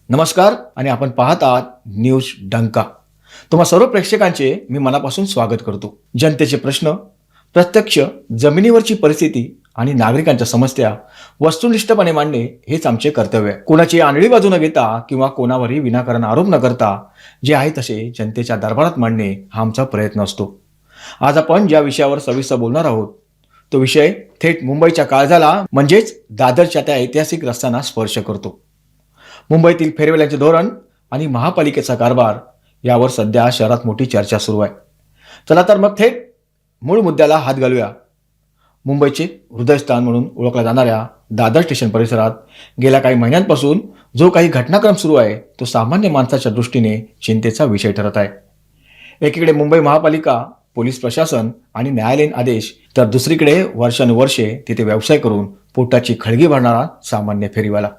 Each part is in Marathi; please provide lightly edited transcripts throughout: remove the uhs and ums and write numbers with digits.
नमस्कार आणि आपण पाहत आहात न्यूज डंका. तुम्हा सर्व प्रेक्षकांचे मी मनापासून स्वागत करतो. जनतेचे प्रश्न, प्रत्यक्ष जमिनीवरची परिस्थिती आणि नागरिकांच्या समस्या वस्तुनिष्ठपणे मांडणे हेच आमचे कर्तव्य आहे. कोणाची आंधळी बाजू न घेता किंवा कोणावरही विनाकारण आरोप न करता जे आहे तसे जनतेच्या दरबारात मांडणे हा आमचा प्रयत्न असतो. आज आपण ज्या विषयावर सविस्तर बोलणार आहोत तो विषय थेट मुंबईच्या काळजाला म्हणजेच दादरच्या त्या ऐतिहासिक रस्त्यांना स्पर्श करतो. मुंबईतील फेरीवाल्यांचे धोरण आणि महापालिकेचा कारभार यावर सध्या शहरात मोठी चर्चा सुरू आहे. चला तर मग थेट मूळ मुद्द्याला हात घालूया. मुंबईचे हृदयस्थान म्हणून ओळखल्या जाणाऱ्या दादर स्टेशन परिसरात गेल्या काही महिन्यांपासून जो काही घटनाक्रम सुरू आहे तो सामान्य माणसाच्या दृष्टीने चिंतेचा विषय ठरत आहे. एकीकडे मुंबई महापालिका, पोलीस प्रशासन आणि न्यायालयीन आदेश, तर दुसरीकडे वर्षानुवर्षे तिथे व्यवसाय करून पोटाची खळगी भरणारा सामान्य फेरीवाला.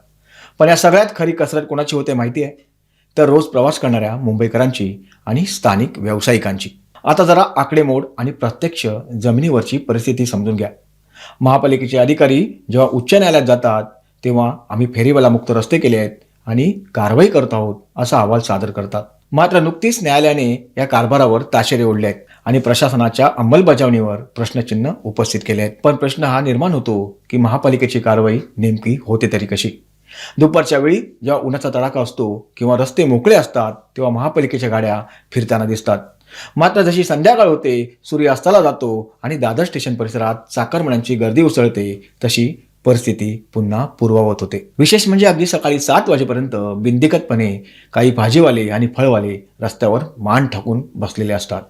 पण या सगळ्यात खरी कसरत कोणाची होते माहिती आहे? तर रोज प्रवास करणाऱ्या मुंबईकरांची आणि स्थानिक व्यावसायिकांची. आता जरा आकडेमोड आणि प्रत्यक्ष जमिनीवरची परिस्थिती समजून घ्या. महापालिकेचे अधिकारी जेव्हा उच्च न्यायालयात जातात तेव्हा आम्ही फेरीवाला मुक्त रस्ते केले आहेत आणि कारवाई करत आहोत असा अहवाल सादर करतात. मात्र नुकतीच न्यायालयाने या कारभारावर ताशेरे ओढले आहेत आणि प्रशासनाच्या अंमलबजावणीवर प्रश्नचिन्ह उपस्थित केले आहेत. पण प्रश्न हा निर्माण होतो की महापालिकेची कारवाई नेमकी होते तरी कशी? दुपारच्या वेळी जेव्हा उन्हाचा तडाखा असतो किंवा रस्ते मोकळे असतात तेव्हा महापालिकेच्या गाड्या फिरताना दिसतात. मात्र जशी संध्याकाळ होते, सूर्य अस्ताला जातो आणि दादर स्टेशन परिसरात चाकरमान्यांची गर्दी उसळते तशी परिस्थिती पुन्हा पूर्ववत होते. विशेष म्हणजे अगदी सकाळी 7 वाजेपर्यंत बिनदिक्कतपणे काही भाजीवाले आणि फळवाले रस्त्यावर मान ठोकून बसलेले असतात.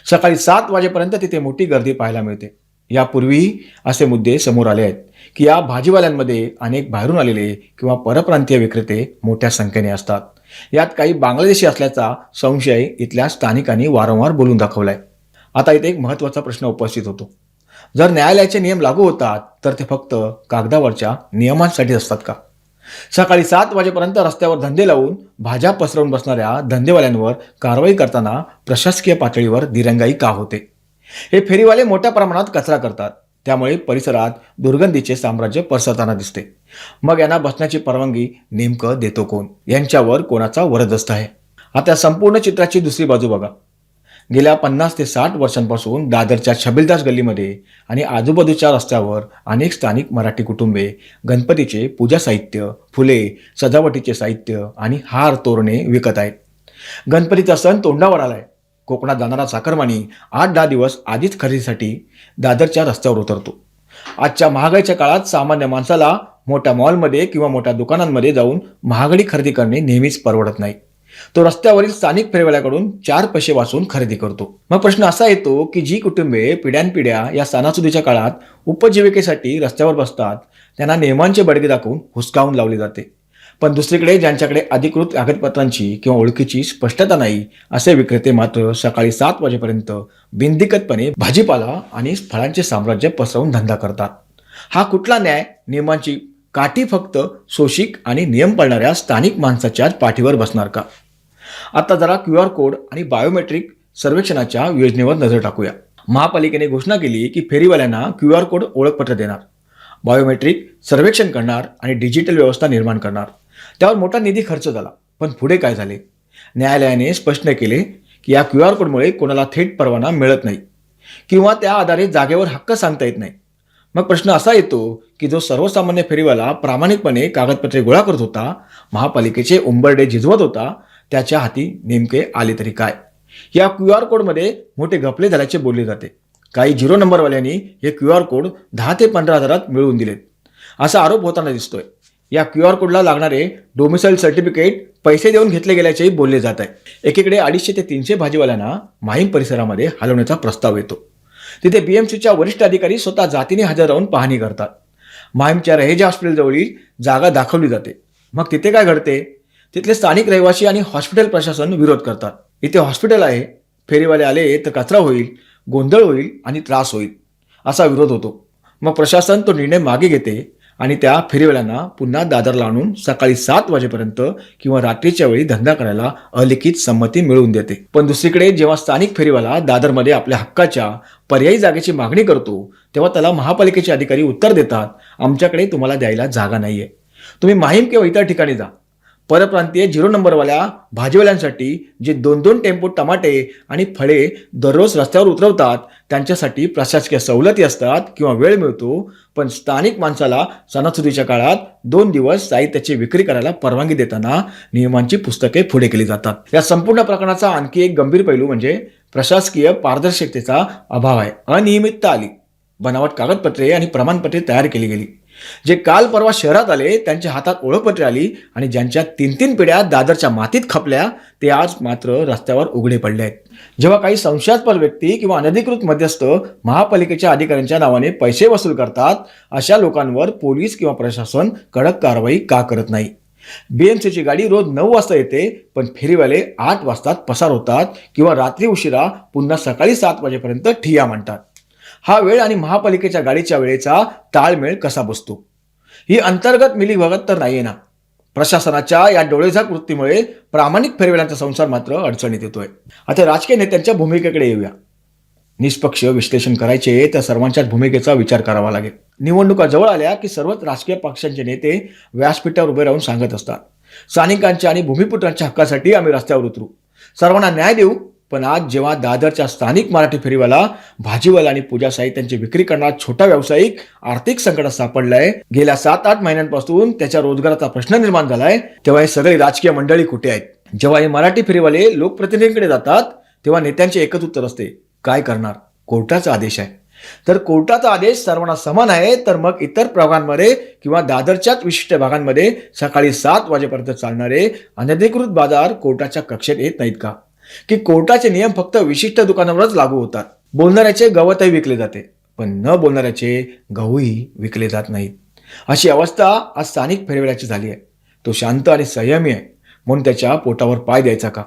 सकाळी 7 वाजेपर्यंत तिथे मोठी गर्दी पाहायला मिळते. यापूर्वीही असे मुद्दे समोर आले आहेत की या भाजीवाल्यांमध्ये अनेक बाहेरून आलेले किंवा परप्रांतीय विक्रेते मोठ्या संख्येने असतात. यात काही बांगलादेशी असल्याचा संशय इथल्या स्थानिकांनी वारंवार बोलून दाखवलाय. आता इथे एक महत्त्वाचा प्रश्न उपस्थित होतो. जर न्यायालयाचे नियम लागू होतात तर ते फक्त कागदावरच्या नियमांसाठी असतात का? सकाळी 7 वाजेपर्यंत रस्त्यावर धंदे लावून भाज्या पसरवून बसणाऱ्या धंदेवाल्यांवर कारवाई करताना प्रशासकीय पातळीवर दिरंगाई का होते? हे फेरीवाले मोठ्या प्रमाणात कचरा करतात, त्यामुळे परिसरात दुर्गंधीचे साम्राज्य पसरताना दिसते. मग यांना बसण्याची परवानगी नेमकं देतो कोण? यांच्यावर कोणाचा वरदहस्त आहे? आता संपूर्ण चित्राची दुसरी बाजू बघा. गेल्या 50 ते 60 वर्षांपासून दादरच्या छबिलदास गल्लीमध्ये आणि आजूबाजूच्या रस्त्यावर अनेक स्थानिक मराठी कुटुंबे गणपतीचे पूजा साहित्य, फुले, सजावटीचे साहित्य आणि हार तोरणे विकत आहेत. गणपतीचा सण तोंडावर आलाय. कोकणात जाणारा चाकरमानी 8-10 दिवस आधीच खरेदीसाठी दादरच्या रस्त्यावर उतरतो. आजच्या महागाईच्या काळात सामान्य माणसाला मोठ्या मॉलमध्ये किंवा मोठ्या दुकानांमध्ये जाऊन महागडी खरेदी करणे नेहमीच परवडत नाही. तो रस्त्यावरील स्थानिक फेरीवाल्याकडून 4 पैसे वाचून खरेदी करतो. मग प्रश्न असा येतो की जी कुटुंबे पिढ्यानपिढ्या या सणासुदीच्या काळात उपजीविकेसाठी रस्त्यावर बसतात त्यांना नियमांचे बडगे दाखवून हुसकावून लावले जाते. पण दुसरीकडे ज्यांच्याकडे अधिकृत कागदपत्रांची किंवा ओळखीची स्पष्टता नाही असे विक्रेते मात्र सकाळी 7 वाजेपर्यंत बिनदिक्कतपणे भाजीपाला आणि फळांचे साम्राज्य पसरवून धंदा करतात. हा कुठला न्याय? नियमांची काठी फक्त शोषिक आणि नियम पाळणाऱ्या स्थानिक माणसाच्या पाठीवर बसणार का? आता जरा QR कोड आणि बायोमेट्रिक सर्वेक्षणाच्या योजनेवर नजर टाकूया. महापालिकेने घोषणा केली की फेरीवाल्यांना QR कोड ओळखपत्र देणार, बायोमेट्रिक सर्वेक्षण करणार आणि डिजिटल व्यवस्था निर्माण करणार. त्यावर मोठा निधी खर्च झाला. पण पुढे काय झाले? न्यायालयाने स्पष्ट केले की या QR कोडमुळे कोणाला थेट परवाना मिळत नाही किंवा त्या आधारे जागेवर हक्क सांगता येत नाही. मग प्रश्न असा येतो की जो सर्वसामान्य फेरीवाला प्रामाणिकपणे कागदपत्रे गोळा करत होता, महापालिकेचे उंबरडे झिजवत होता, त्याच्या हाती नेमके आले तरी काय? या QR कोडमध्ये मोठे घपले झाल्याचे बोलले जाते. काही 0 नंबरवाल्यांनी हे QR कोड 10 ते 15 हजारात मिळवून दिलेत असा आरोप होताना दिसतोय. या QR कोडला लागणारे डोमिसाईल सर्टिफिकेट पैसे देऊन घेतले गेल्याचेही बोलले जात आहे. एकीकडे 250 ते 300 भाजीवाल्यांना माहीम परिसरामध्ये हलवण्याचा प्रस्ताव येतो. तिथे BMCच्या वरिष्ठ अधिकारी स्वतः जातीने हजर राहून पाहणी करतात. माहीमच्या रहेजा हॉस्पिटलजवळील जागा दाखवली जाते. मग तिथे काय घडते? तिथले स्थानिक रहिवासी आणि हॉस्पिटल प्रशासन विरोध करतात. इथे हॉस्पिटल आहे, फेरीवाले आले तर कचरा होईल, गोंधळ होईल आणि त्रास होईल असा विरोध होतो. मग प्रशासन तो निर्णय मागे घेते आणि त्या फेरीवाल्यांना पुन्हा दादरला आणून सकाळी 7 वाजेपर्यंत किंवा रात्रीच्या वेळी धंदा करायला अलिखित संमती मिळवून देते. पण दुसरीकडे जेव्हा स्थानिक फेरीवाला दादरमध्ये आपल्या हक्काच्या पर्यायी जागेची मागणी करतो तेव्हा त्याला महापालिकेचे अधिकारी उत्तर देतात, आमच्याकडे तुम्हाला द्यायला जागा नाहीये, तुम्ही माहीम किंवा इतर ठिकाणी जा. परप्रांतीय 0 नंबरवाल्या भाजीवाल्यांसाठी जे 2-2 टेम्पो टमाटे आणि फळे दररोज रस्त्यावर उतरवतात त्यांच्यासाठी प्रशासकीय सवलती असतात किंवा वेळ मिळतो, पण स्थानिक माणसाला सणासुदीच्या काळात 2 दिवस साहित्याची विक्री करायला परवानगी देताना नियमांची पुस्तके पुढे केली जातात. या संपूर्ण प्रकरणाचा आणखी एक गंभीर पैलू म्हणजे प्रशासकीय पारदर्शकतेचा अभाव आहे. अनियमितता आली, बनावट कागदपत्रे आणि प्रमाणपत्रे तयार केली गेली. जे काल परवा शहरात आले त्यांच्या हातात ओळखपत्रे आली आणि ज्यांच्या 3-3 पिढ्या दादरच्या मातीत खपल्या ते आज मात्र रस्त्यावर उघडे पडले आहेत. जेव्हा काही संशयास्पद व्यक्ती किंवा अनधिकृत मध्यस्थ महापालिकेच्या अधिकाऱ्यांच्या नावाने पैसे वसूल करतात, अशा लोकांवर पोलीस किंवा प्रशासन कडक कारवाई का करत नाही? बीएमसीची गाडी रोज 9 वाजता येते, पण फेरीवाले 8 वाजता पसार होतात किंवा रात्री उशिरा पुन्हा सकाळी 7 वाजेपर्यंत ठिय्या मांडतात. हा वेळ आणि महापालिकेच्या गाडीच्या वेळेचा ताळमेळ कसा बसतो? ही अंतर्गत मिलीभगत तर नाहीये ना? प्रशासनाच्या या डोळेझाक वृत्तीमुळे प्रामाणिक फेरीवाल्यांचा संसार मात्र अडचणीत येतोय. आता राजकीय नेत्यांच्या भूमिकेकडे येऊया. निष्पक्ष विश्लेषण करायचे तर सर्वांच्याच भूमिकेचा विचार करावा लागेल. निवडणुका जवळ आल्या की सर्वच राजकीय पक्षांचे नेते व्यासपीठावर उभे राहून सांगत असतात, स्थानिकांच्या आणि भूमिपुत्रांच्या हक्कासाठी आम्ही रस्त्यावर उतरू, सर्वांना न्याय देऊ. पण आज जेव्हा दादरच्या स्थानिक मराठी फेरीवाला, भाजीवाला आणि पूजा साहित्यांची विक्री करणारा छोटा व्यावसायिक आर्थिक संकटात सापडलाय, गेल्या 7-8 महिन्यांपासून त्याच्या रोजगाराचा प्रश्न निर्माण झालाय, तेव्हा हे सगळे राजकीय मंडळी कुठे आहेत? जेव्हा हे मराठी फेरीवाले लोकप्रतिनिधींकडे जातात तेव्हा नेत्यांचे एकच उत्तर असते, काय करणार? कोर्टाचा आदेश आहे. तर कोर्टाचा आदेश सर्वांना समान आहे, तर मग इतर भागांमध्ये किंवा दादरच्याच विशिष्ट भागांमध्ये सकाळी 7 वाजेपर्यंत चालणारे अनधिकृत बाजार कोर्टाच्या कक्षेत येत नाहीत का? की कोर्टाचे नियम फक्त विशिष्ट दुकानावरच लागू होतात? बोलणाऱ्याचे गवतही विकले जाते, पण न बोलणाऱ्याचे गहूही विकले जात नाहीत. अशी अवस्था आज स्थानिक फेरीवाल्याची झाली आहे. तो शांत आणि संयमी आहे म्हणून त्याच्या पोटावर पाय द्यायचा का?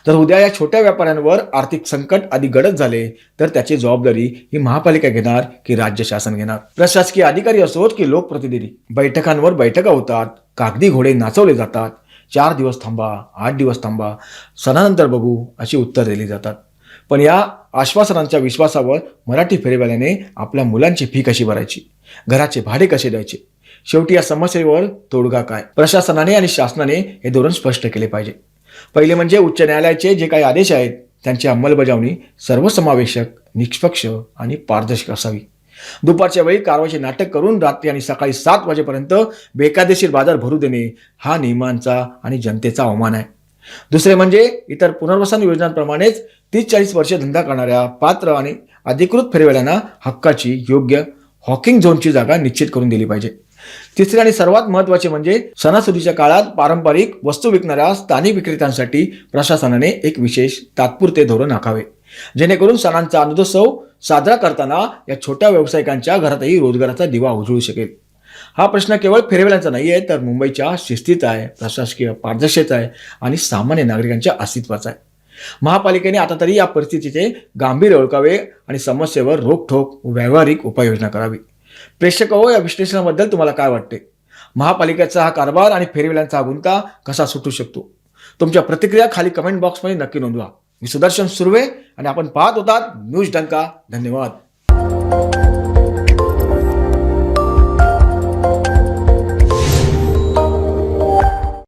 तर उद्या या छोट्या व्यापाऱ्यांवर आर्थिक संकट अधिक गडद झाले तर त्याची जबाबदारी ही महापालिका घेणार की राज्य शासन घेणार? प्रशासकीय अधिकारी असोत की लोकप्रतिनिधी, बैठकांवर बैठका होतात, कागदी घोडे नाचवले जातात, 4 दिवस थांबा, 8 दिवस थांबा, सणानंतर बघू अशी उत्तर दिली जातात. पण या आश्वासनांच्या विश्वासावर मराठी फेरीवाल्याने आपल्या मुलांची फी कशी भरायची, घराचे भाडे कसे द्यायचे? शेवटी या समस्येवर तोडगा काय? प्रशासनाने आणि शासनाने हे धोरण स्पष्ट केले पाहिजे. पहिले म्हणजे उच्च न्यायालयाचे जे काही आदेश आहेत त्यांची अंमलबजावणी सर्वसमावेशक, निष्पक्ष आणि पारदर्शक असावी. दुपारच्या वेळी कारवाईचे नाटक करून रात्री आणि सकाळी 7 वाजेपर्यंत बेकायदेशीर बाजार भरू देणे हा नियमांचा आणि जनतेचा अवमान आहे. दुसरे म्हणजे इतर पुनर्वसन योजनांप्रमाणेच 30-40 वर्षे धंदा करणाऱ्या पात्र आणि अधिकृत फेरीवाल्यांना हक्काची योग्य हॉकिंग झोनची जागा निश्चित करून दिली पाहिजे. तिसरे आणि सर्वात महत्त्वाचे म्हणजे सणासुदीच्या काळात पारंपरिक वस्तू विकणाऱ्या स्थानिक विक्रेत्यांसाठी प्रशासनाने एक विशेष तात्पुरते धोरण आखावे, जेणेकरून सणांचा आनंदोत्सव साजरा करताना या छोट्या व्यावसायिकांच्या घरातही रोजगाराचा दिवा उजळू शकेल. हा प्रश्न केवळ फेरीवाल्यांचा नाही आहे, तर मुंबईच्या शिस्तीचा आहे, प्रशासकीय पारदर्शकतेचा आहे आणि सामान्य नागरिकांच्या अस्तित्वाचा आहे. महापालिकेने आता तरी या परिस्थितीचे गांभीर्य ओळखावे आणि समस्येवर रोखठोक व्यावहारिक उपाययोजना करावी. प्रेक्षक हो, या विश्लेषणाबद्दल तुम्हाला काय वाटते? महापालिकेचा हा कारभार आणि फेरीवाल्यांचा हा गुंता कसा सुटू शकतो? तुमच्या प्रतिक्रिया खाली कमेंट बॉक्समध्ये नक्की नोंदवा. मी सुदर्शन सुर्वे आणि आपण पाहत होतात न्यूज डंका. धन्यवाद.